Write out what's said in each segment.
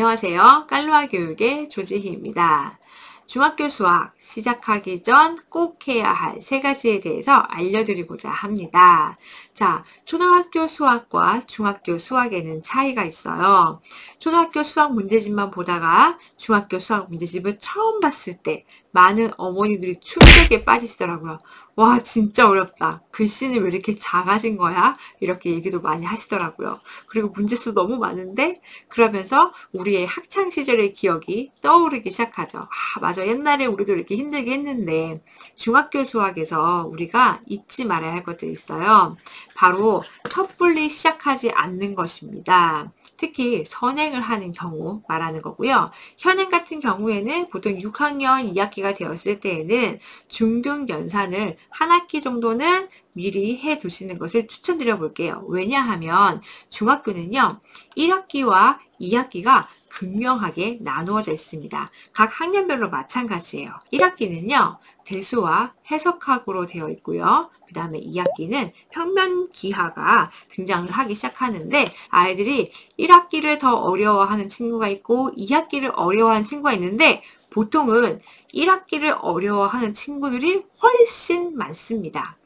안녕하세요. 깔로아 교육의 조지희입니다. 중학교 수학 시작하기 전 꼭 해야 할 3가지에 대해서 알려드리고자 합니다. 자, 초등학교 수학과 중학교 수학에는 차이가 있어요. 초등학교 수학 문제집만 보다가 중학교 수학 문제집을 처음 봤을 때 많은 어머니들이 충격에 빠지시더라고요. 와, 진짜 어렵다. 글씨는 왜 이렇게 작아진 거야? 이렇게 얘기도 많이 하시더라고요. 그리고 문제수 너무 많은데? 그러면서 우리의 학창시절의 기억이 떠오르기 시작하죠. 아, 맞아. 옛날에 우리도 이렇게 힘들게 했는데, 중학교 수학에서 우리가 잊지 말아야 할 것들이 있어요. 바로 섣불리 시작하지 않는 것입니다. 특히 선행을 하는 경우 말하는 거고요. 현행 같은 경우에는 보통 6학년 2학기가 되었을 때에는 중등 연산을 한 학기 정도는 미리 해 두시는 것을 추천드려 볼게요. 왜냐하면 중학교는요, 1학기와 2학기가 극명하게 나누어져 있습니다. 각 학년별로 마찬가지예요. 1학기는요, 대수와 해석학으로 되어 있고요. 그 다음에 2학기는 평면기하가 등장을 하기 시작하는데 아이들이 1학기를 더 어려워하는 친구가 있고 2학기를 어려워하는 친구가 있는데 보통은 1학기를 어려워하는 친구들이 훨씬 많습니다.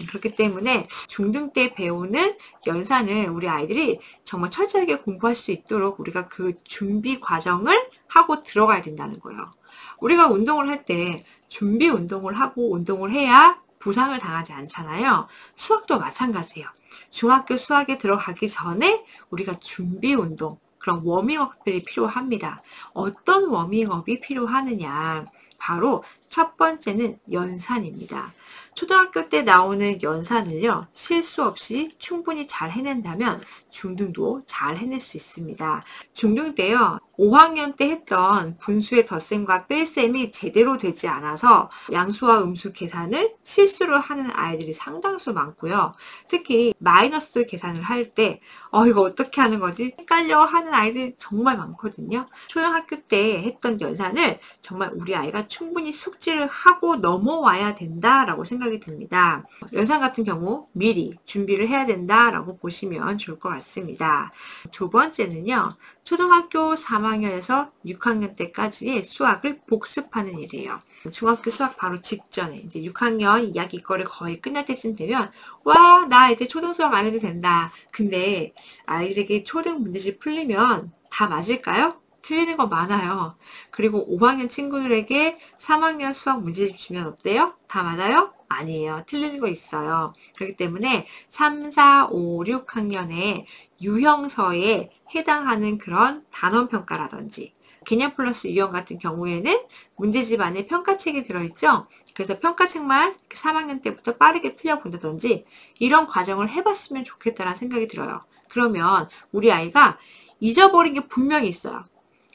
그렇기 때문에 중등 때 배우는 연산을 우리 아이들이 정말 철저하게 공부할 수 있도록 우리가 그 준비 과정을 하고 들어가야 된다는 거예요. 우리가 운동을 할 때 준비 운동을 하고 운동을 해야 부상을 당하지 않잖아요. 수학도 마찬가지예요. 중학교 수학에 들어가기 전에 우리가 준비 운동, 그런 워밍업들이 필요합니다. 어떤 워밍업이 필요하느냐? 바로 첫 번째는 연산입니다. 초등학교 때 나오는 연산을요, 실수 없이 충분히 잘 해낸다면 중등도 잘 해낼 수 있습니다. 중등 때요, 5학년 때 했던 분수의 덧셈과 뺄셈이 제대로 되지 않아서 양수와 음수 계산을 실수로 하는 아이들이 상당수 많고요. 특히 마이너스 계산을 할 때 이거 어떻게 하는 거지? 헷갈려 하는 아이들 정말 많거든요. 초등학교 때 했던 연산을 정말 우리 아이가 충분히 숙지를 하고 넘어와야 된다라고 생각이 듭니다. 연산 같은 경우 미리 준비를 해야 된다라고 보시면 좋을 것 같습니다. 두 번째는요. 초등학교 3학년에서 6학년 때까지의 수학을 복습하는 일이에요. 중학교 수학 바로 직전에 이제 6학년 2학기 거를 거의 끝날 때쯤 되면 와, 나 이제 초등 수학 안 해도 된다. 근데 아이들에게 초등 문제집 풀리면 다 맞을까요? 틀리는 거 많아요. 그리고 5학년 친구들에게 3학년 수학 문제집 주면 어때요? 다 맞아요? 아니에요. 틀리는 거 있어요. 그렇기 때문에 3, 4, 5, 6학년에 유형서에 해당하는 그런 단원평가라든지 개념 플러스 유형 같은 경우에는 문제집 안에 평가책이 들어있죠. 그래서 평가책만 3학년 때부터 빠르게 풀려본다든지 이런 과정을 해봤으면 좋겠다라는 생각이 들어요. 그러면 우리 아이가 잊어버린 게 분명히 있어요.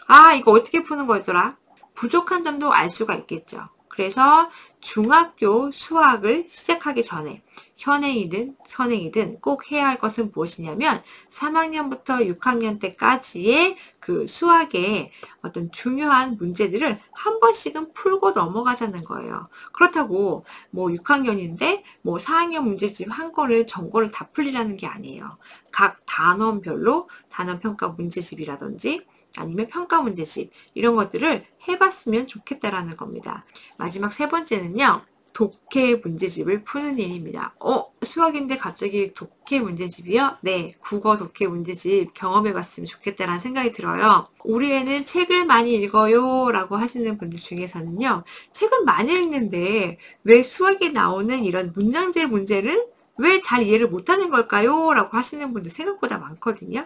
아, 이거 어떻게 푸는 거였더라? 부족한 점도 알 수가 있겠죠. 그래서 중학교 수학을 시작하기 전에 현행이든 선행이든 꼭 해야 할 것은 무엇이냐면 3학년부터 6학년 때까지의 그 수학의 어떤 중요한 문제들을 한 번씩은 풀고 넘어가자는 거예요. 그렇다고 뭐 6학년인데 뭐 4학년 문제집 한 거를 전거를 다 풀리라는 게 아니에요. 각 단원별로 단원평가 문제집이라든지 아니면 평가 문제집 이런 것들을 해봤으면 좋겠다라는 겁니다. 마지막 세 번째는요. 독해 문제집을 푸는 일입니다. 수학인데 갑자기 독해 문제집이요? 네, 국어 독해 문제집 경험해봤으면 좋겠다라는 생각이 들어요. 우리 애는 책을 많이 읽어요 라고 하시는 분들 중에서는요. 책은 많이 읽는데 왜 수학에 나오는 이런 문장제 문제를 왜 잘 이해를 못하는 걸까요? 라고 하시는 분들 생각보다 많거든요.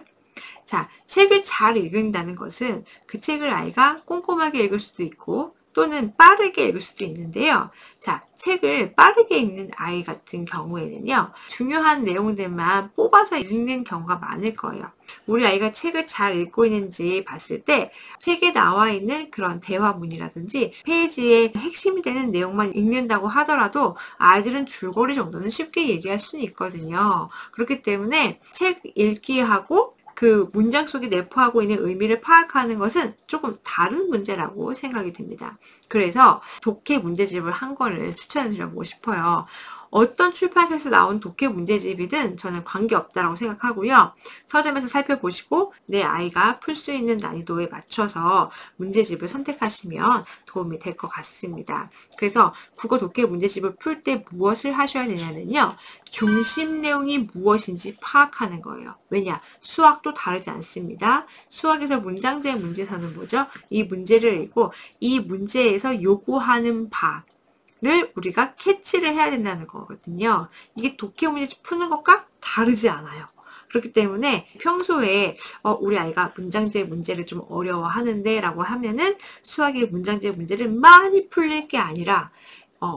자, 책을 잘 읽는다는 것은 그 책을 아이가 꼼꼼하게 읽을 수도 있고 또는 빠르게 읽을 수도 있는데요. 자, 책을 빠르게 읽는 아이 같은 경우에는요. 중요한 내용들만 뽑아서 읽는 경우가 많을 거예요. 우리 아이가 책을 잘 읽고 있는지 봤을 때 책에 나와 있는 그런 대화문이라든지 페이지에 핵심이 되는 내용만 읽는다고 하더라도 아이들은 줄거리 정도는 쉽게 얘기할 수는 있거든요. 그렇기 때문에 책 읽기하고 그 문장 속에 내포하고 있는 의미를 파악하는 것은 조금 다른 문제라고 생각이 듭니다. 그래서 독해 문제집을 한 거를 추천해 드려보고 싶어요. 어떤 출판사에서 나온 독해 문제집이든 저는 관계없다라고 생각하고요. 서점에서 살펴보시고 내 아이가 풀 수 있는 난이도에 맞춰서 문제집을 선택하시면 도움이 될 것 같습니다. 그래서 국어 독해 문제집을 풀 때 무엇을 하셔야 되냐면요. 중심 내용이 무엇인지 파악하는 거예요. 왜냐? 수학도 다르지 않습니다. 수학에서 문장제 문제사는 뭐죠? 이 문제를 읽고 이 문제에서 요구하는 바를 우리가 캐치를 해야 된다는 거거든요. 이게 독해 문제집 푸는 것과 다르지 않아요. 그렇기 때문에 평소에 우리 아이가 문장제 문제를 좀 어려워하는데 라고 하면은 수학의 문장제 문제를 많이 풀릴 게 아니라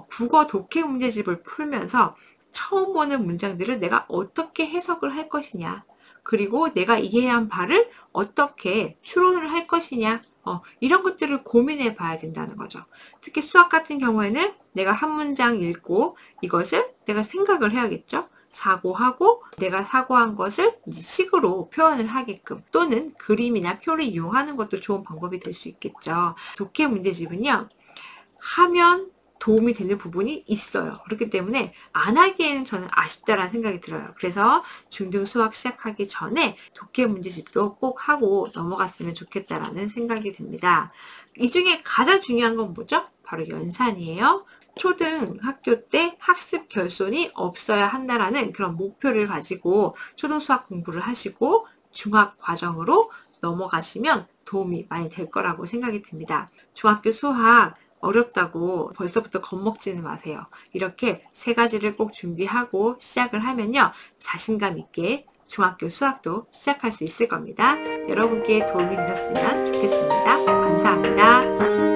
국어 독해 문제집을 풀면서 처음 보는 문장들을 내가 어떻게 해석을 할 것이냐, 그리고 내가 이해한 바를 어떻게 추론을 할 것이냐, 이런 것들을 고민해 봐야 된다는 거죠. 특히 수학 같은 경우에는 내가 한 문장 읽고 이것을 내가 생각을 해야겠죠. 사고하고 내가 사고한 것을 식으로 표현을 하게끔, 또는 그림이나 표를 이용하는 것도 좋은 방법이 될 수 있겠죠. 독해 문제집은요, 하면 도움이 되는 부분이 있어요. 그렇기 때문에 안 하기에는 저는 아쉽다라는 생각이 들어요. 그래서 중등 수학 시작하기 전에 독해 문제집도 꼭 하고 넘어갔으면 좋겠다라는 생각이 듭니다. 이 중에 가장 중요한 건 뭐죠? 바로 연산이에요. 초등학교 때 학습 결손이 없어야 한다라는 그런 목표를 가지고 초등 수학 공부를 하시고 중학 과정으로 넘어가시면 도움이 많이 될 거라고 생각이 듭니다. 중학교 수학 어렵다고 벌써부터 겁먹지는 마세요. 이렇게 3가지를 꼭 준비하고 시작을 하면요, 자신감 있게 중학교 수학도 시작할 수 있을 겁니다. 여러분께 도움이 되셨으면 좋겠습니다. 감사합니다.